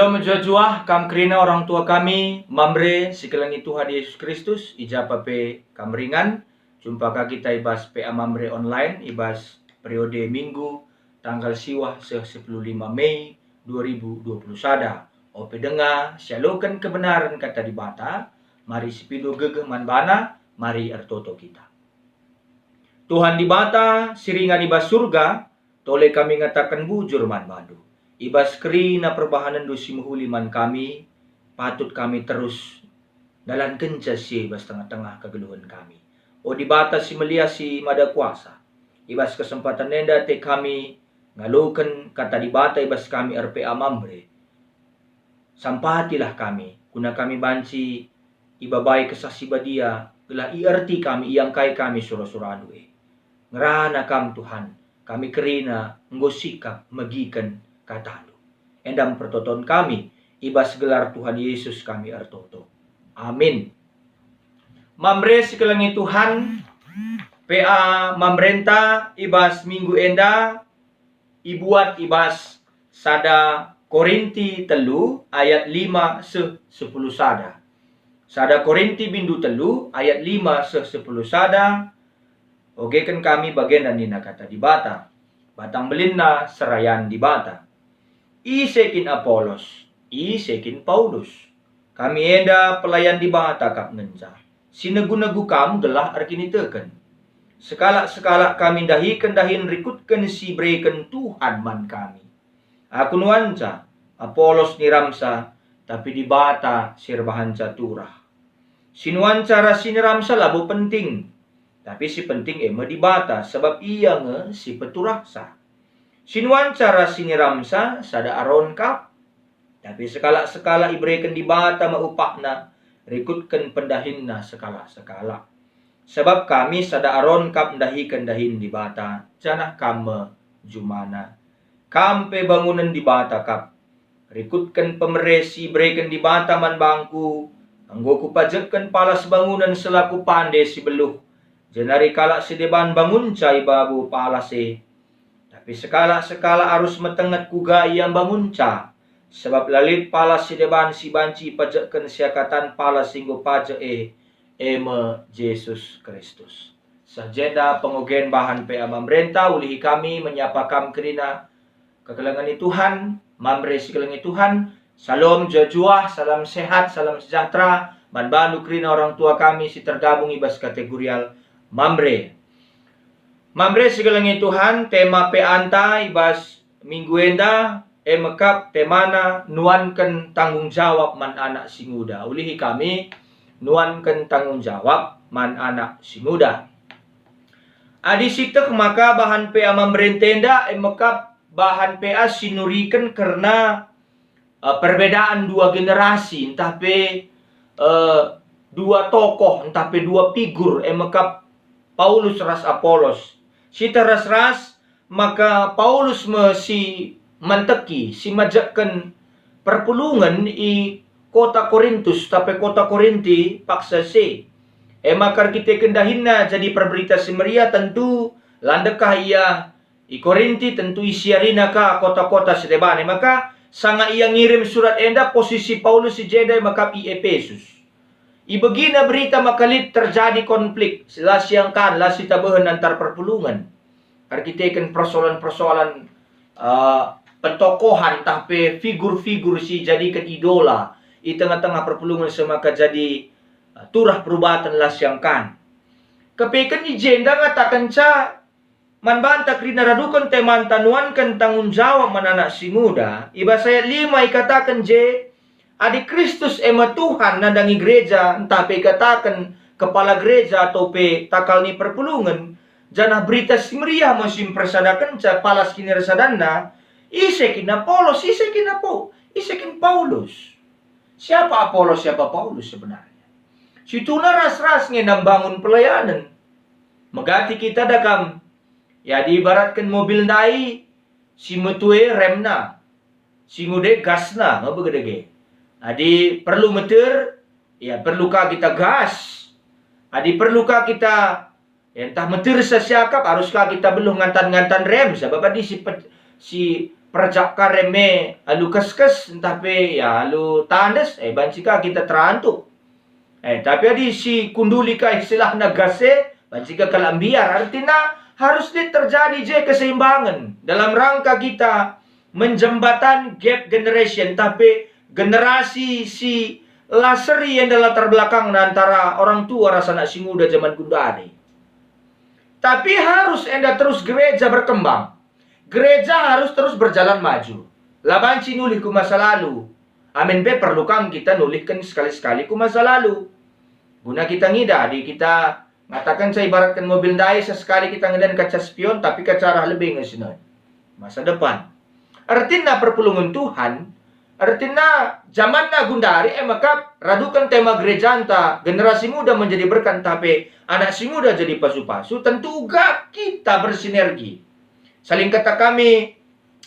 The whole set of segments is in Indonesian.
Shalom jua kam kerina orang tua kami, mamre sekelangi Tuhan Yesus Kristus, ija pape kamringan, jumpa kita ibas PA mamre online, ibas periode minggu, tanggal siwah 15 Mei 2020 sada. Ope dengar, syalokan kebenaran kata di bata, mari sepido gegeh manbana, mari ertoto kita. Tuhan di bata, siringan ibas surga, tole kami ngatakan bujur man madu. Ibas kerina perbahanan dosi muhuliman kami, patut kami terus dalam kencas si ibas tengah-tengah kegeluhan kami. O di batas si melia si mada kuasa. Ibas kesempatan nenda te kami ngalukan kata di bata ibas kami RPA mambre. Sampatilah kami, guna kami banci ibabai kesasi badia, gelah iarti kami iangkai kami surah-surah ngerana kam Tuhan, kami kerina nggosikap megikan katalu. Endam pertoton kami, ibas gelar Tuhan Yesus kami ertoto. Amin. Mamre sekelangi Tuhan, PA mamrenta ibas minggu enda, ibuat ibas sada Korinti telu ayat 5 10 sada. Sada Korinti bindu telu ayat 5 10 sada. Oke kan kami bagian dan dina kata di bata. Batang belinna serayan di bata. Isekin Apolos, isekin Paulus. Kami enda pelayan di bata kap ngenca. Sinegu-negu kam gelah arkini teken. Sekala-sekala kami dahikan dahin rikutkan si breken Tuhan man kami. Aku nuanca, Apolos niramsa, tapi di bata sirbahanca turah. Sinuanca rasi niramsa labu penting. Tapi si penting ema di bata sebab ia nge si peturahsa. Sinuan cara siniramsa sada aron kap. Tapi sekala-sekala ibreken di bata maupakna, rikutkan pendahinna sekala-sekala. Sebab kami sada aron kap dahikan dahin di bata, janah kame jumana. Kampe bangunan di bata kap. Rikutkan pemeresi ibreken di bata man bangku, anggo kupajekan palas bangunan selaku pande si beluh. Jenari kalak sedeban bangun cai babu palase. Tapi sekala-sekala harus metengat kuga yang bangun ca. Sebab lalit palas sedeban si banci pajekan siakatan palas singgo paje eme Yesus Kristus. Sajeda pengogen bahan PA mamrenta ulihi kami menyapa kam kerina kekelangan Tuhan, mamre sekelangan Tuhan. Salam jua, salam sehat, salam sejahtera. Manbandu kerina orang tua kami si tergabung ibas kategorial mamre. Mamre segelangi Tuhan, tema peanta ibas minggu enda, emekap temana nuankan tanggung jawab man anak si muda. Ulihi kami nuankan tanggung jawab man anak si muda. Adi sitek maka bahan PA mamrentenda emekap bahan PA sinurikan karena perbedaan dua generasi, entah pe dua tokoh, entah pe dua figur emekap Paulus ras Apolos. Si teras-ras, maka Paulus si manteki, si majakan perpulungan i kota Korintus, tapi kota Korinti paksa si. Makar kita kendahinna jadi perberita semeria tentu landekah ia i Korinti tentu isiarina ka kota-kota sedebane. Maka sangat ia ngirim surat enda posisi Paulus si Jedai maka i Efesus. Ibegina berita makalit terjadi konflik. Silasiangkan lasi tabahan antar perpulungan. Arkiteken persoalan-persoalan pentokohan tapi figur-figur si jadikan idola. Di tengah-tengah perpulungan semaka jadi turah perubatan lasiangkan. Kepekan ijenda ngatakan ca manbantak rinaradukan teman tanuankan tanggung jawab mananak si muda. Iba saya 5 ikatakan adik Kristus ema Tuhan nandangi gereja, entah pe katakan kepala gereja atau pe takal ni perpulungan, janah berita simriah musim persadakan ca palas kini resadana, isekin Apolos, isekin Paulus. Siapa Apolos, siapa Paulus sebenarnya? Situna ras-ras ngendam bangun pelayanan. Megati kita dakam, ya diibaratkan mobil nai, si metue remna, si ngude gasna, ngabegedege. Adi perlu meter, ya perlukah kita gas? Adi perlukah kita entah meter sesiakap, haruskah kita belum ngantan-ngantan rem? Sebab adi si perjak kareme alu kes tapi ya alu tandes banci ka kita terantuk. Tapi adi si kunduli ka istilah nagase banci ka kalambiar artinya harus terjadi keseimbangan dalam rangka kita menjembatan gap generation, tapi generasi si laseri yang dalam latar belakang antara orang tua rasa anak si muda zaman kundari. Tapi harus enda terus gereja berkembang. Gereja harus terus berjalan maju. Labanci nulih ku masa lalu. Amin be perlu kang kita nulihkan sekali-sekali ku masa lalu. Guna kita ngida di kita ngatakan saya ibaratkan mobil dai sesekali kita ngedan kaca spion tapi kaca arah lebih ngesinon. Masa depan. Artinya perpulungan Tuhan, artinya zaman na gundari maka radukan tema gereja anta generasi muda menjadi berkat tapi anak si muda jadi pasu-pasu, tentu juga kita bersinergi. Saling kata kami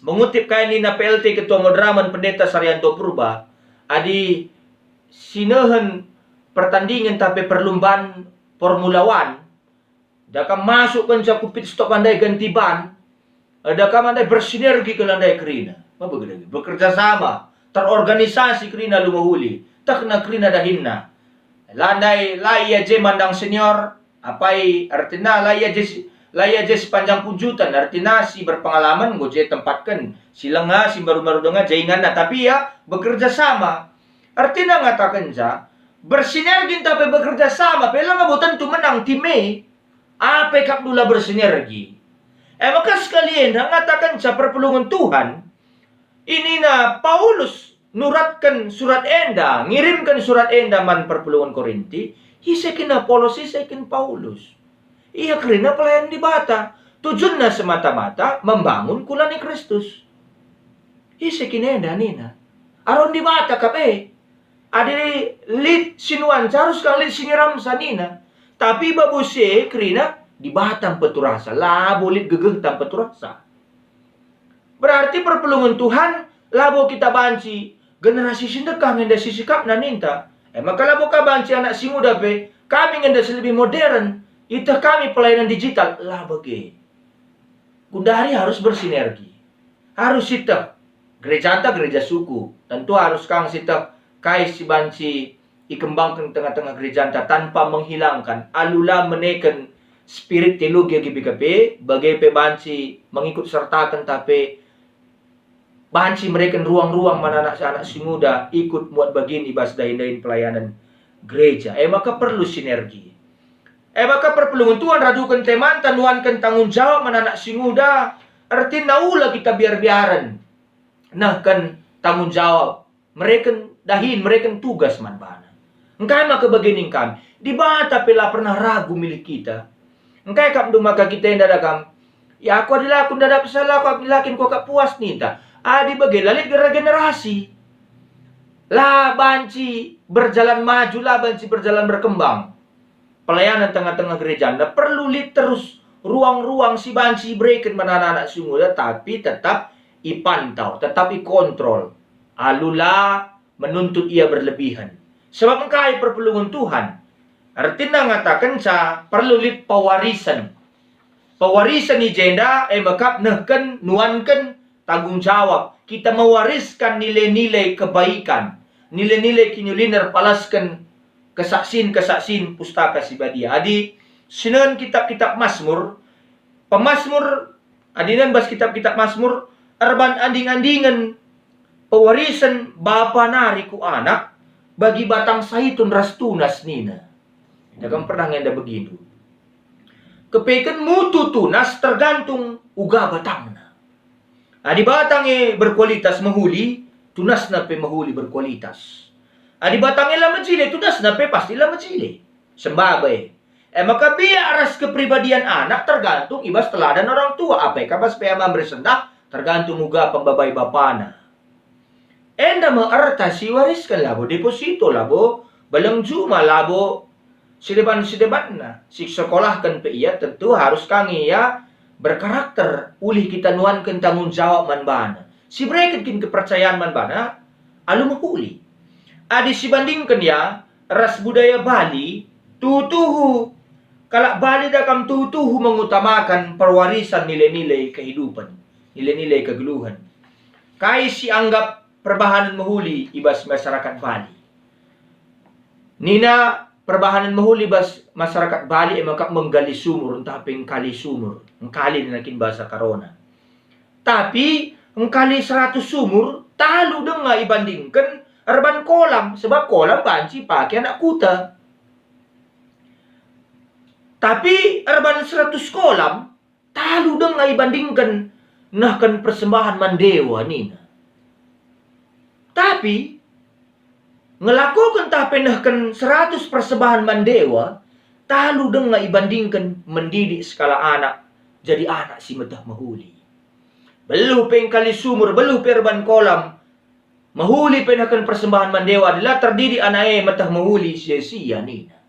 mengutip kain Nina PLT Ketua Moderaman Pendeta Saryanto Purba, adi sinehen pertandingan tapi perlumbaan Formula One, dakam masuk kan cakup pit stop andai ganti ban, dakam andai bersinergi ke landai kerina, bekerja sama, terorganisasi kerina lumahuli, tak kena kerina dahinna, landai laya je mandang senior, apai artinya laya je sepanjang punjutan, artinya si berpengalaman goje tempatkan, si lengah si baru-baru dengar jaingan, tapi ya bekerja sama, artinya ngatakan ja bersinergi tapi bekerja sama. Pela nggak botan tu menang time. Apa kap dula bersinergi? Maka sekalian mengatakan sa perpulungan Tuhan. Ini na Paulus nuratkan surat enda, ngirimkan surat enda man perpulungan Korinti. Hisekin Apolos, hisekin Paulus. Iya kerana pelayan di bata. Tujuannya semata-mata membangun kulani Kristus. Hisekin enda nina. Aron di bata kape. Adi lit sinuan harus kang lit siniram sanina. Tapi babuse krina di batang peturasa. Labo lit gegeh tam peturasa. Berarti perpulungan Tuhan labo kita banci generasi sindekah ngenda sisikap naninta. Maka labo ka banci anak si muda pe kami ngenda lebih modern. Ita kami pelayanan digital labo ge. Gundari harus bersinergi. Harus sitak gereja anta gereja suku. Tentu harus kang sitak kai si banci ikembangkan tengah-tengah gereja anta tanpa menghilangkan alula menekan spirit teologi GBKP bagai pe banci mengikut sertakan tapi banci mereka ruang-ruang mana anak si muda ikut muat bagin ibas dain-dain pelayanan gereja. Maka perlu sinergi. Maka perpulungan Tuhan radukan teman tanuankan tanggung jawab mana anak si muda artinya naula kita biar-biaran nah kan tanggung jawab mereka dahin mereka tugas man bana. Engkai maka begini kami. Di bata pela pernah ragu milik kita. Engkai kap maka kita yang dadakam. Ya aku adalah aku dadak salah aku lakin kau kap puas nita. Adi bagi lalit gara generasi. Lah banci berjalan maju lah banci berjalan berkembang. Pelayanan tengah-tengah gereja anda perlu lit terus ruang-ruang si banci breakin mana anak-anak si muda tapi tetap ipantau, tetap ikontrol. Alula menuntut ia berlebihan. Sebab engkai perpulungan Tuhan. Artinya ngatakan sa perlu lit pewarisan. Pewarisan ni jenda makap nehken nuankan tanggung jawab. Kita mewariskan nilai-nilai kebaikan. Nilai-nilai kinyuliner palaskan kesaksian pustaka si badia. Adi sinan kitab-kitab Mazmur. Pemazmur adinan bas kitab-kitab Mazmur arban anding-andingan pewarisan bapa nariku anak bagi batang saitun ras tunas nina. Jangan pernah ngenda begitu. Kepekan mutu tunas tergantung uga batangna. Adi batangnya berkualitas mahuli, tunas na pe mahuli berkualitas. Adi batangnya lama jile, tunas na pe pasti lama jile. Sembabay. Maka biar aras kepribadian anak tergantung ibas teladan orang tua. Apa kabas pe amam bersendak tergantung uga pembabay bapana. Enda mengarta si wariskan labo deposito labo balang juma labo sideban na si sekolahkan pe ia tentu harus kangi ya berkarakter ulih kita nuankan tanggung jawab man bana si mereka kin kepercayaan man bana alu mahuli adi si bandingkan ya ras budaya Bali tutuhu kalak Bali dakam tutuhu mengutamakan perwarisan nilai-nilai kehidupan nilai-nilai kegeluhan. Kai si anggap perbahanan mahuli ibas masyarakat Bali. Nina perbahanan mahuli ibas masyarakat Bali maka menggali sumur, entah peng kali sumur. Engkali nakin bahasa Karona. Tapi engkali 100 sumur, talu denga ibandingkan arban kolam. Sebab kolam banci pakai anak kuta. Tapi arban 100 kolam, talu denga ibandingkan nahkan persembahan mandewa nina. Tapi ngelakukan tahpenahkan 100 persembahan mandewa, talu denga ibandingkan mendidik skala anak jadi anak si metah mahuli. Beluh peng kali sumur, beluh perban kolam, mahuli penahkan persembahan mandewa adalah terdidik anak metah mahuli sia-sia nina.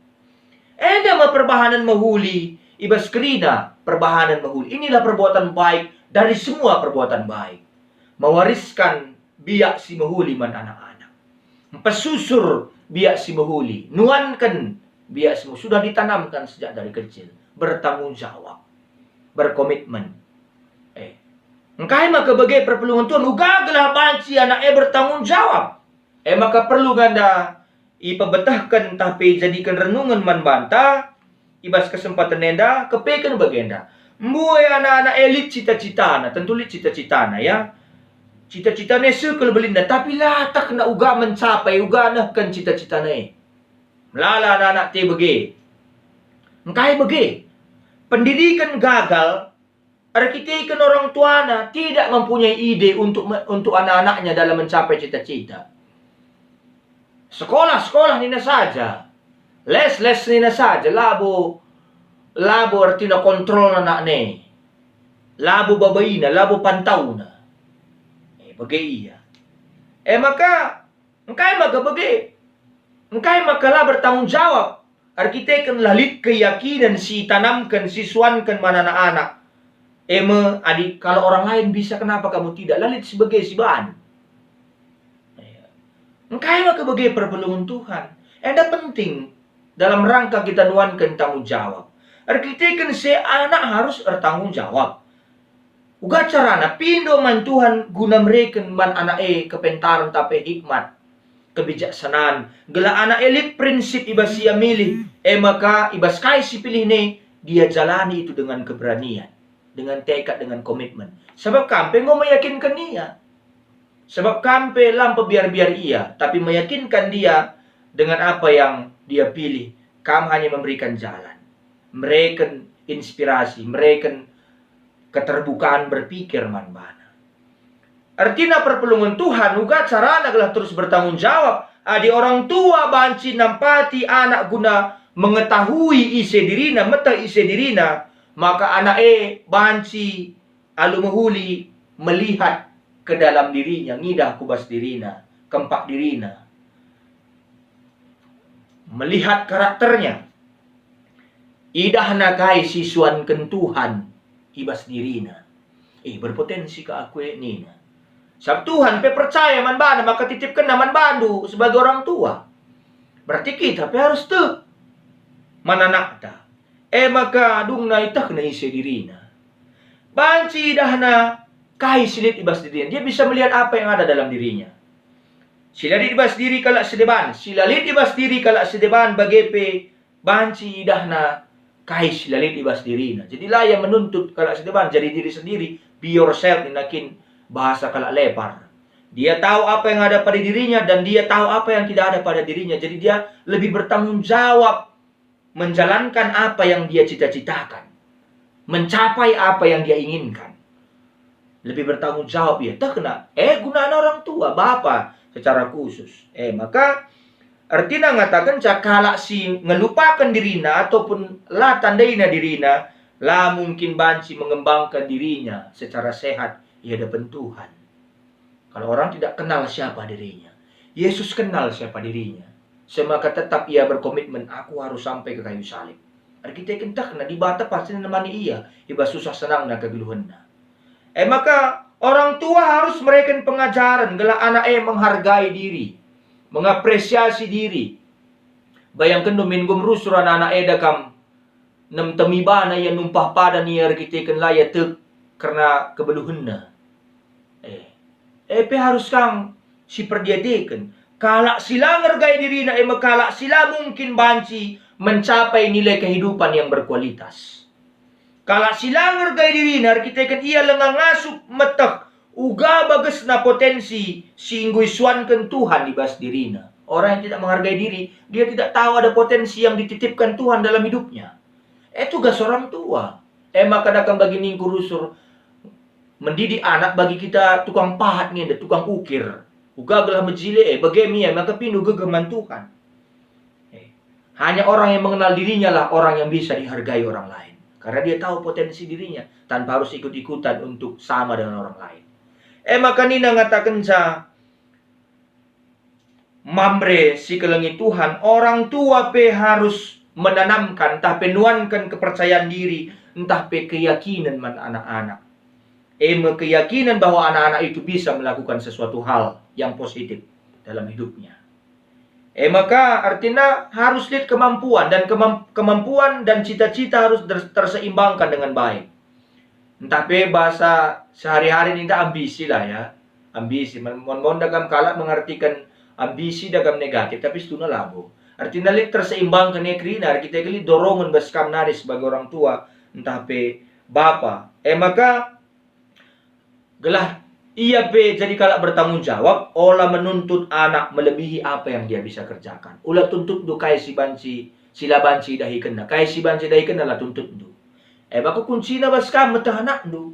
Enda ma perbahanan mahuli, ibas kerina perbahanan mahuli. Inilah perbuatan baik dari semua perbuatan baik. Mewariskan biak si mahuli man anak-anak. Pesusur biak si mahuli. Nuankan biak si mahuli. Sudah ditanamkan sejak dari kecil. Bertanggung jawab. Berkomitmen. Engkai maka bagai perpelungan Tuhan. Ugagalah banci anaknya bertanggung jawab. Maka perlu ganda ipabetahkan tapi jadikan renungan man banta. Ibas kesempatan nenda. Kepekan bagenda. Mbuai anak-anak elit cita-citana. Tentu lit cita-citana ya. Cita-citanya circle belinda. Tapi lah tak kena uga mencapai. Uga nahkan cita-citanya. Melala anak-anak te bagi. Engkai bagi. Pendidikan gagal. Arkitekan orang tuana tidak mempunyai ide untuk anak-anaknya dalam mencapai cita-cita. Sekolah-sekolah nina saja. Les-les nina saja. Labo artinya kontrol anak ne. Labo babaina, labo pantauna. Bagai iya. Maka engkai maka bagai. Engkai maka lah bertanggung jawab. Arkitekan lalit keyakinan si tanamkan, siswankan mana anak-anak. Adik, kalau orang lain bisa, kenapa kamu tidak? Lalit sebagai si bahan. Engkai maka bagai perpelungan Tuhan. Enda penting dalam rangka kita nuankan tanggung jawab. Arkitekan si anak harus bertanggung jawab. Uga carana pindo man Tuhan guna mereka man anak kepentaran tapi hikmat. Kebijaksanaan. Gela anak elit prinsip ibas ia milih. Maka ibas kai si pilih ne, dia jalani itu dengan keberanian. Dengan tekad, dengan komitmen. Sebab kampe ngo meyakinkan dia. Sebab kampe lampa biar-biar ia. Tapi meyakinkan dia dengan apa yang dia pilih. Kam hanya memberikan jalan. Mereka inspirasi. Mereka keterbukaan berpikir man bana. Artinya perpelungan Tuhan. Uga carana adalah terus bertanggung jawab. Adi orang tua banci nampati anak guna mengetahui isi dirina. Meta isi dirina. Maka anak banci alu mahuli melihat ke dalam dirinya, ngidah kubas dirina, kempak dirina. Melihat karakternya. Idah nakai siswan kentuhan ibas dirina. Berpotensi ke aku nina. Sebab Tuhan percaya man bana, maka titipkan naman bandu sebagai orang tua. Berarti kita harus tuh mananak ta. Maka dung na itak na isi dirina. Banci dah na kai silit ibas dirinya. Dia bisa melihat apa yang ada dalam dirinya. Silalit ibas diri kalak sedeban. Silalit ibas diri kalak sedeban bagepe. Banci dah na kai silalit ibas dirina. Jadi lah yang menuntut kalak sedeban. Jadi diri sendiri. Be yourself. Inakin bahasa kalak lepar. Dia tahu apa yang ada pada dirinya. Dan dia tahu apa yang tidak ada pada dirinya. Jadi dia lebih bertanggung jawab. Menjalankan apa yang dia cita-citakan. Mencapai apa yang dia inginkan. Lebih bertanggung jawab ya. Tak kena. Gunaan orang tua. Bapa secara khusus. Maka artinya ngatakan cakala si ngelupakan dirina. Ataupun lah tandaina dirina. Lah mungkin banci mengembangkan dirinya secara sehat. Di hadapan Tuhan. Kalau orang tidak kenal siapa dirinya. Yesus kenal siapa dirinya. Semaka tetap ia berkomitmen, aku harus sampai ke kayu salib. Kita kentak na di bata pasti namani ia, iba susah senang na kegeluhan na. Maka orang tua harus memberikan pengajaran gela anak menghargai diri, mengapresiasi diri. Bayangkan dominggum rusuran anak dakam nem temibana yang numpah pada niar kita ken laya tek karena kebeluhan na. Pe harus kang si perdiadikan. Kalak sila ngergai diri na kalak sila mungkin banci mencapai nilai kehidupan yang berkualitas. Kalak sila ngergai diri na kita kan ia lengang ngasup metek uga bagus na potensi singgoy suankan Tuhan di bas dirina. Orang yang tidak menghargai diri, dia tidak tahu ada potensi yang dititipkan Tuhan dalam hidupnya. Tugas orang tua. Maka dakang bagi ningku rusur mendidik anak bagi kita tukang pahat nih, tukang ukir. Uga gelah menjile bagaimana maka pindu gegeman Tuhan. Hanya orang yang mengenal dirinya lah orang yang bisa dihargai orang lain. Karena dia tahu potensi dirinya tanpa harus ikut-ikutan untuk sama dengan orang lain. Maka nina ngatakan sa mamre si kelengi Tuhan, orang tua pe harus menanamkan, entah penuankan kepercayaan diri, entah pe keyakinan man anak-anak. Keyakinan bahwa anak-anak itu bisa melakukan sesuatu hal yang positif dalam hidupnya. Maka artinya harus lihat kemampuan dan kemampuan dan cita-cita harus terseimbangkan dengan baik. Entah pe bahasa sehari-hari ini ambisi lah ya. Ambisi. Mohon dagam kalat mengartikan ambisi dagam negatif. Tapi itu na labo. Artinya lihat terseimbangkan ya krina. Kita kali dorongan baskam nari sebagai orang tua. Entah pe bapa. Maka gelah ia pe jadi kalak bertanggung jawab. Olah menuntut anak melebihi apa yang dia bisa kerjakan. Ulah tuntut do kaya si banci. Sila banci dahi kena. Kaya si banci dahi kena lah tuntut do. Maka kunci na baskam metah anak do.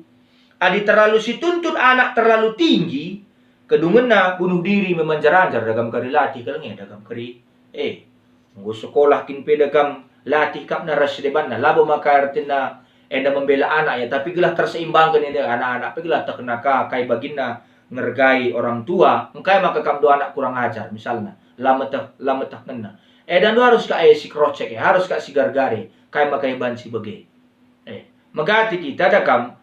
Adi terlalu si tuntut anak terlalu tinggi. Kedungan na bunuh diri memanjar-anjar dagam kari latih kalangnya dagam kari. Nggo sekolah kin pe dagam latih kap na rasdeban na labo maka artina enda membela anak ya, tapi gelah terseimbangkan ini anak-anak pe gelah terkena kai bagina ngergai orang tua. Engkai maka kam do anak kurang ajar misalnya. Lametah kena. Dan do harus ka si krocek ya, harus ka si gargare. Kai maka banci bege. Megati kita dagam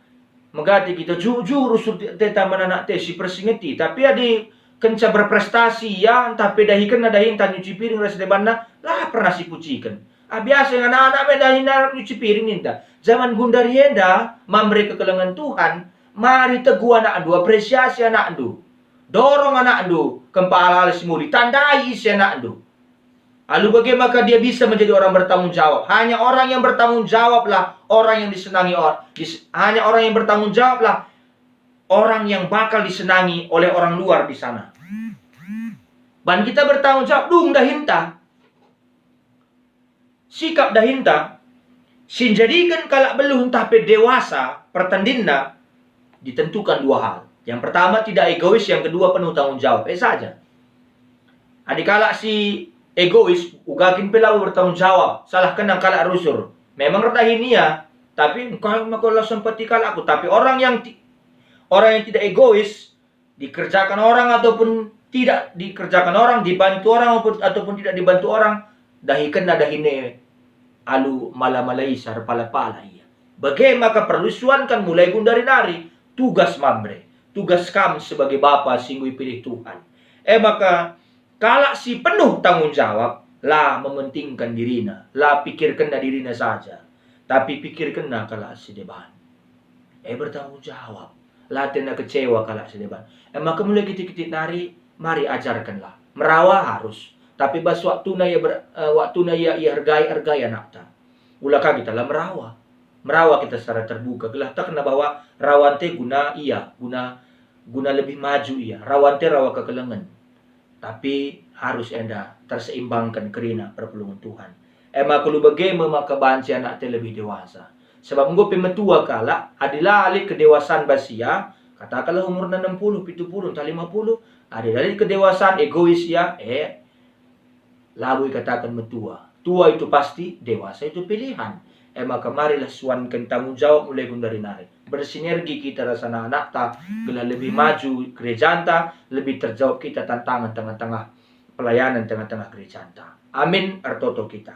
megati kita jujur usul teta mananak te si persingeti tapi adi kenca berprestasi ya entah pedahikan na dahin tan nyuci piring ras debanna lah pernah si pucikan. Biasa yang anak-anak medahin na nyuci piring ninta. Zaman gundar yenda mamre kekelengan Tuhan, mari teguh anak andu, apresiasi anak andu. Dorong anak andu, kempala alas muri, tandai si anak andu. Lalu bagaimana dia bisa menjadi orang bertanggung jawab? Hanya orang yang bertanggung jawablah orang yang disenangi orang. Hanya orang yang bertanggung jawablah orang yang bakal disenangi oleh orang luar di sana. Dan kita bertanggung jawab, dung dahinta. Sikap dahinta, sinjadikan kalak belum tapi dewasa, pertandinna ditentukan dua hal. Yang pertama tidak egois, yang kedua penuh tanggung jawab. Saja. Adik kalak si egois, ugakin pelau bertanggung jawab. Salah kenang kalak rusur. Memang rendahin ia, tapi engkau makolah sempati kalak aku. Tapi orang yang tidak egois, dikerjakan orang ataupun tidak dikerjakan orang, dibantu orang ataupun tidak dibantu orang, dahikan nadahine alu malamalai sar pala-pala ia. Bagaimana perlusuankan mulai gundari nari tugas mamre, tugas kami sebagai bapa singgui pilih Tuhan. Maka kalak si penuh tanggung jawab, lah mementingkan dirina, lah pikirkan na dirina saja. Tapi pikirkan na kalak si deban. Bertanggung jawab. Lah tena kecewa kalak si deban. Maka mulai kitik-kitik nari, mari ajarkanlah. Merawa harus. Tapi bas waktu na ia hargai anak ta. Ulaka kita lah merawa. Merawa kita secara terbuka. Gelah tak kena bahwa rawan te guna lebih maju ia. Rawan te rawa kekelengan. Tapi harus enda terseimbangkan kerina perpelungan Tuhan. Maka lu bagaimana maka banci anak te lebih dewasa. Sebab engkau pemetua kala adalah alih kedewasaan basia. Katakanlah umur 60, 70, entah 50. Adalah kedewasaan egois ya. Lalu katakan metua. Tua itu pasti, dewasa itu pilihan. Maka marilah suankan tanggung jawab mulai gundari nari. Bersinergi kita rasa anak ta, gelah lebih maju gerejanta, lebih terjawab kita tantangan tengah-tengah pelayanan tengah-tengah gerejanta. Amin artoto kita.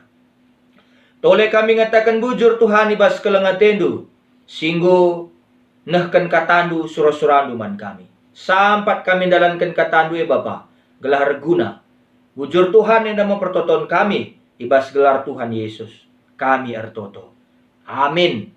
Tole kami ngatakan bujur Tuhan ibas kelengatendu, singgo nehken katandu surah-surandu man kami. Sampat kami dalankan katandu Bapa, gelah reguna. Bujur Tuhan yang nama pertoton kami, ibas gelar Tuhan Yesus. Kami artoto. Amin.